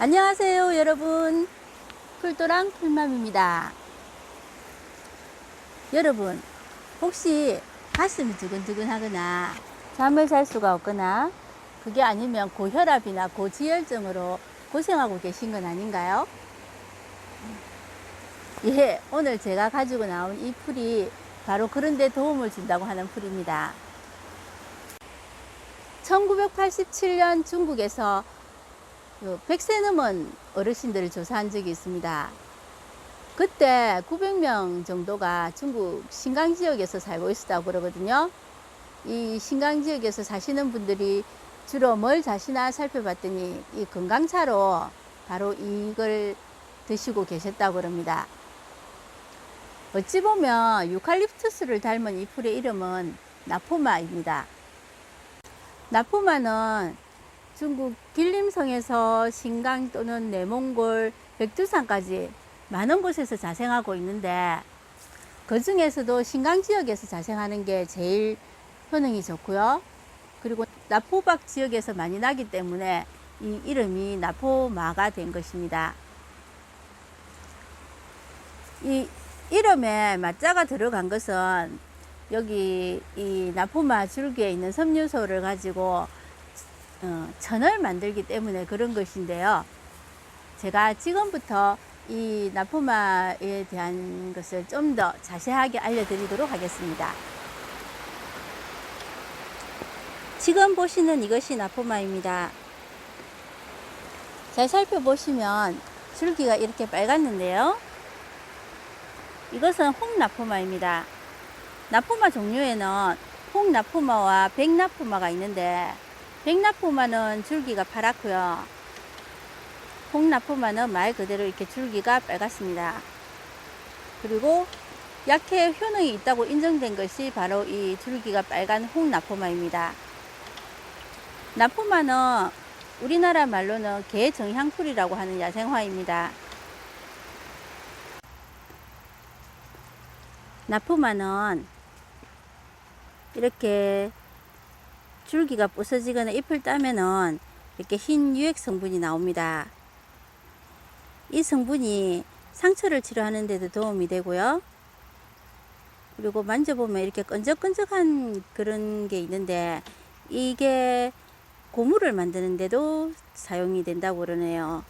안녕하세요 여러분, 풀도랑 풀맘입니다. 여러분, 혹시 가슴이 두근두근 하거나 잠을 잘 수가 없거나 그게 아니면 고혈압이나 고지혈증으로 고생하고 계신 건 아닌가요? 예, 오늘 제가 가지고 나온 이 풀이 바로 그런 데 도움을 준다고 하는 풀입니다. 1987년 중국에서 100세 넘은 어르신들을 조사한 적이 있습니다. 그때 900명 정도가 중국 신강 지역에서 살고 있었다고 그러거든요. 이 신강 지역에서 사시는 분들이 주로 뭘 자시나 살펴봤더니 이 건강차로 바로 이걸 드시고 계셨다고 그럽니다. 어찌 보면 유칼립투스를 닮은 이 풀의 이름은 나포마입니다. 나포마는 중국 길림성에서 신강 또는 내몽골, 백두산까지 많은 곳에서 자생하고 있는데 그 중에서도 신강 지역에서 자생하는 게 제일 효능이 좋고요. 그리고 나포박 지역에서 많이 나기 때문에 이 이름이 나포마가 된 것입니다. 이 이름에 마자가 들어간 것은 여기 이 나포마 줄기에 있는 섬유소를 가지고 천을 만들기 때문에 그런 것인데요. 제가 지금부터 이 나포마에 대한 것을 좀 더 자세하게 알려드리도록 하겠습니다. 지금 보시는 이것이 나포마입니다. 잘 살펴보시면 줄기가 이렇게 빨갛는데요. 이것은 홍나포마입니다. 나포마 종류에는 홍나포마와 백나포마가 있는데 백나포마는 줄기가 파랗고요. 홍나포마는 말 그대로 이렇게 줄기가 빨갛습니다. 그리고 약해 효능이 있다고 인정된 것이 바로 이 줄기가 빨간 홍나포마입니다. 나포마는 우리나라 말로는 개정향풀이라고 하는 야생화입니다. 나포마는 이렇게 줄기가 부서지거나 잎을 따면은 이렇게 흰 유액 성분이 나옵니다. 이 성분이 상처를 치료하는 데도 도움이 되고요. 그리고 만져보면 이렇게 끈적끈적한 그런 게 있는데 이게 고무를 만드는 데도 사용이 된다고 그러네요.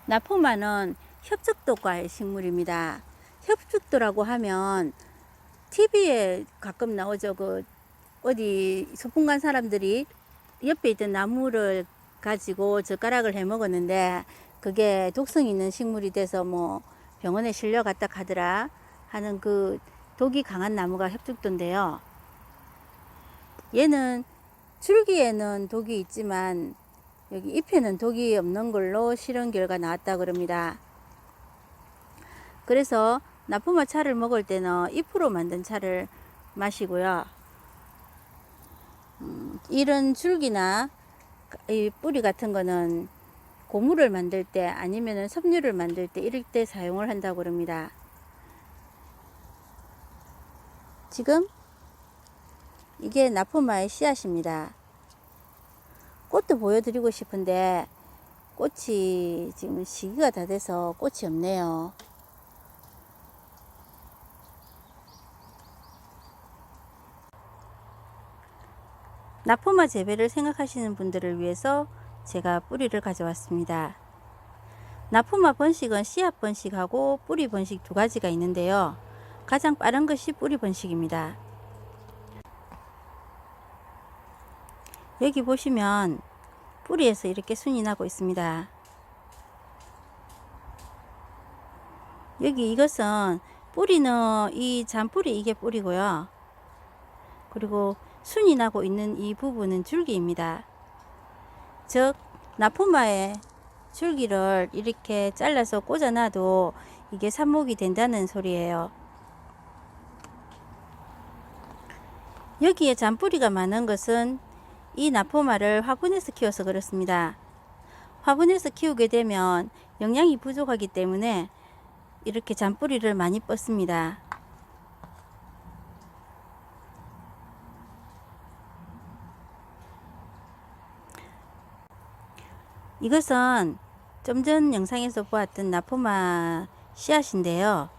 나포마는 협적도과의 식물입니다. 협적도라고 하면 TV에 가끔 나오죠. 어디 소풍 간 사람들이 옆에 있던 나무를 가지고 젓가락을 해 먹었는데 그게 독성 있는 식물이 돼서 뭐 병원에 실려갔다 가더라 하는 그 독이 강한 나무가 협죽도인데요. 얘는 줄기에는 독이 있지만 여기 잎에는 독이 없는 걸로 실험 결과 나왔다 그럽니다. 그래서 나포마 차를 먹을 때는 잎으로 만든 차를 마시고요. 이런 줄기나 이 뿌리 같은 거는 고무를 만들 때 아니면 섬유를 만들 때 이럴 때 사용을 한다고 합니다. 지금 이게 나포마의 씨앗입니다. 꽃도 보여드리고 싶은데 꽃이 지금 시기가 다 돼서 꽃이 없네요. 나포마 재배를 생각하시는 분들을 위해서 제가 뿌리를 가져왔습니다. 나포마 번식은 씨앗 번식하고 뿌리 번식 두 가지가 있는데요. 가장 빠른 것이 뿌리 번식입니다. 여기 보시면 뿌리에서 이렇게 순이 나고 있습니다. 여기 이것은 뿌리는 이 잔뿌리 이게 뿌리고요. 그리고 순이 나고 있는 이 부분은 줄기입니다. 즉 나포마의 줄기를 이렇게 잘라서 꽂아놔도 이게 삽목이 된다는 소리예요. 여기에 잔뿌리가 많은 것은 이 나포마를 화분에서 키워서 그렇습니다. 화분에서 키우게 되면 영양이 부족하기 때문에 이렇게 잔뿌리를 많이 뻗습니다. 이것은 좀 전 영상에서 보았던 나포마 씨앗인데요.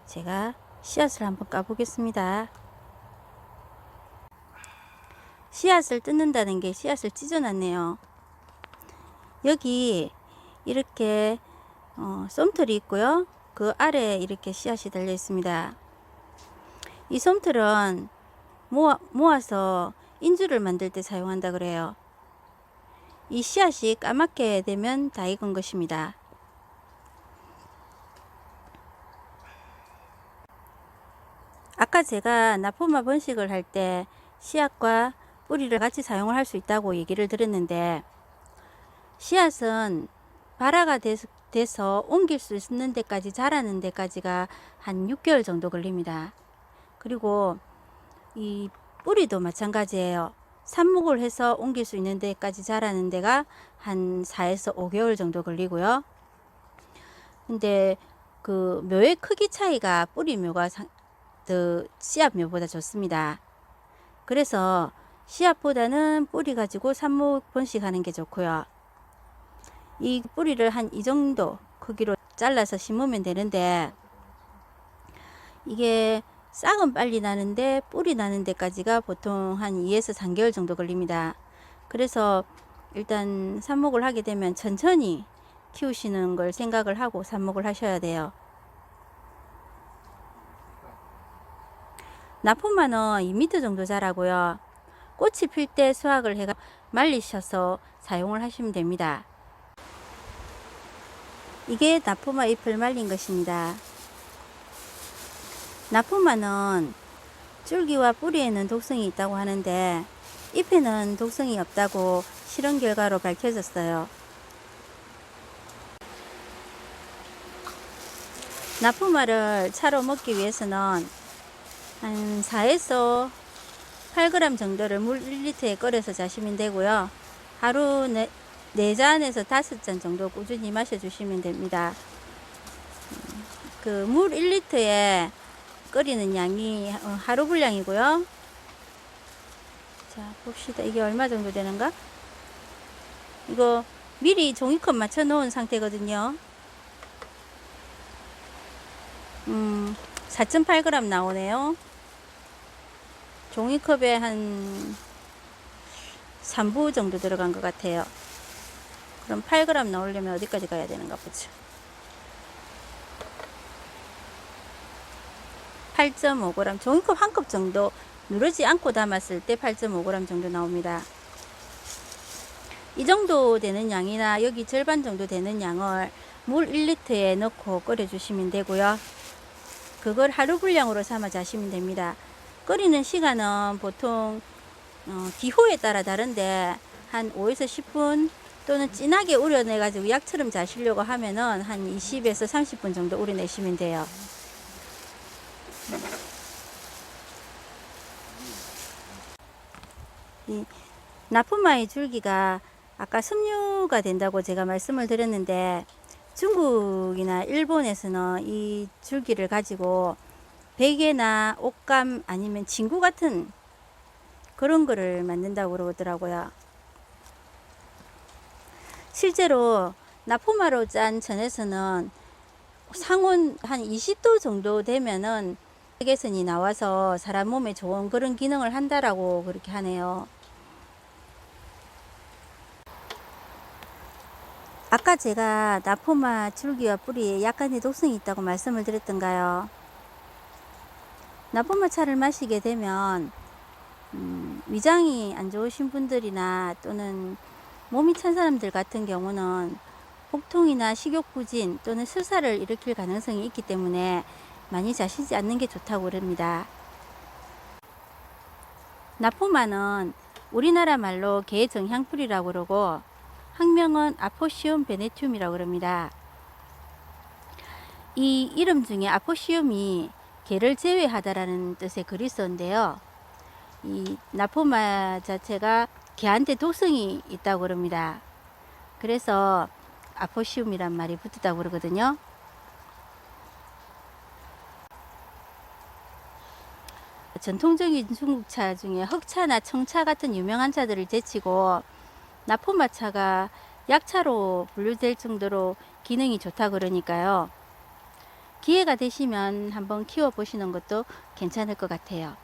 제가 씨앗을 한번 까보겠습니다. 씨앗을 뜯는다는 게 씨앗을 찢어놨네요. 여기 이렇게 솜털이 있고요. 그 아래에 이렇게 씨앗이 달려 있습니다. 이 솜털은 모아서 인주를 만들 때 사용한다 그래요. 이 씨앗이 까맣게 되면 다 익은 것입니다. 아까 제가 나포마 번식을 할 때 씨앗과 뿌리를 같이 사용을 할 수 있다고 얘기를 드렸는데, 씨앗은 발화가 돼서 옮길 수 있는 데까지, 자라는 데까지가 한 6개월 정도 걸립니다. 그리고 이 뿌리도 마찬가지예요. 삽목을 해서 옮길 수 있는 데까지 자라는 데가 한 4에서 5개월 정도 걸리고요. 근데 그 묘의 크기 차이가 뿌리 묘가 씨앗 묘보다 좋습니다. 그래서 씨앗보다는 뿌리 가지고 삽목 번식하는 게 좋고요. 이 뿌리를 한 이 정도 크기로 잘라서 심으면 되는데, 이게 싹은 빨리 나는데 뿌리 나는 데까지가 보통 한 2에서 3개월 정도 걸립니다. 그래서 일단 삽목을 하게 되면 천천히 키우시는 걸 생각을 하고 삽목을 하셔야 돼요. 나포마는 2m 정도 자라고요. 꽃이 필 때 수확을 해가 말리셔서 사용을 하시면 됩니다. 이게 나포마 잎을 말린 것입니다. 나포마는 줄기와 뿌리에는 독성이 있다고 하는데 잎에는 독성이 없다고 실험 결과로 밝혀졌어요. 나포마를 차로 먹기 위해서는 한 4에서 8g 정도를 물 1리터에 끓여서 자시면 되고요. 하루 4잔에서 5잔 정도 꾸준히 마셔주시면 됩니다. 그 물 1리터에 끓이는 양이 하루 분량이고요. 자, 봅시다. 이게 얼마 정도 되는가? 이거 미리 종이컵 맞춰 놓은 상태거든요. 4.8g 나오네요. 종이컵에 한 3부 정도 들어간 것 같아요. 그럼 8g 나오려면 어디까지 가야 되는가 보죠. 8.5g, 종이컵 한 컵 정도 누르지 않고 담았을 때 8.5g 정도 나옵니다. 이 정도 되는 양이나 여기 절반 정도 되는 양을 물 1리터에 넣고 끓여 주시면 되고요. 그걸 하루 분량으로 삼아 자시면 됩니다. 끓이는 시간은 보통 기호에 따라 다른데 한 5에서 10분 또는 진하게 우려내 가지고 약처럼 자시려고 하면은 한 20에서 30분 정도 우려내시면 돼요. 이 나포마의 줄기가 아까 습류가 된다고 제가 말씀을 드렸는데, 중국이나 일본에서는 이 줄기를 가지고 베개나 옷감 아니면 진구 같은 그런 거를 만든다고 그러더라고요. 실제로 나포마로 짠 전에서는 상온 한 20도 정도 되면은 세계선이 나와서 사람 몸에 좋은 그런 기능을 한다라고 그렇게 하네요. 아까 제가 나포마 줄기와 뿌리에 약간의 독성이 있다고 말씀을 드렸던가요? 나포마 차를 마시게 되면 위장이 안 좋으신 분들이나 또는 몸이 찬 사람들 같은 경우는 복통이나 식욕부진 또는 설사를 일으킬 가능성이 있기 때문에 많이 자시지 않는 게 좋다고 그럽니다. 나포마는 우리나라 말로 개 정향풀이라고 그러고 학명은 아포시움 베네튬이라고 그럽니다. 이 이름 중에 아포시움이 개를 제외하다라는 뜻의 그리스어인데요. 이 나포마 자체가 개한테 독성이 있다고 그럽니다. 그래서 아포시움이란 말이 붙었다고 그러거든요. 전통적인 중국차 중에 흑차나 청차 같은 유명한 차들을 제치고 나포마차가 약차로 분류될 정도로 기능이 좋다 그러니까요. 기회가 되시면 한번 키워보시는 것도 괜찮을 것 같아요.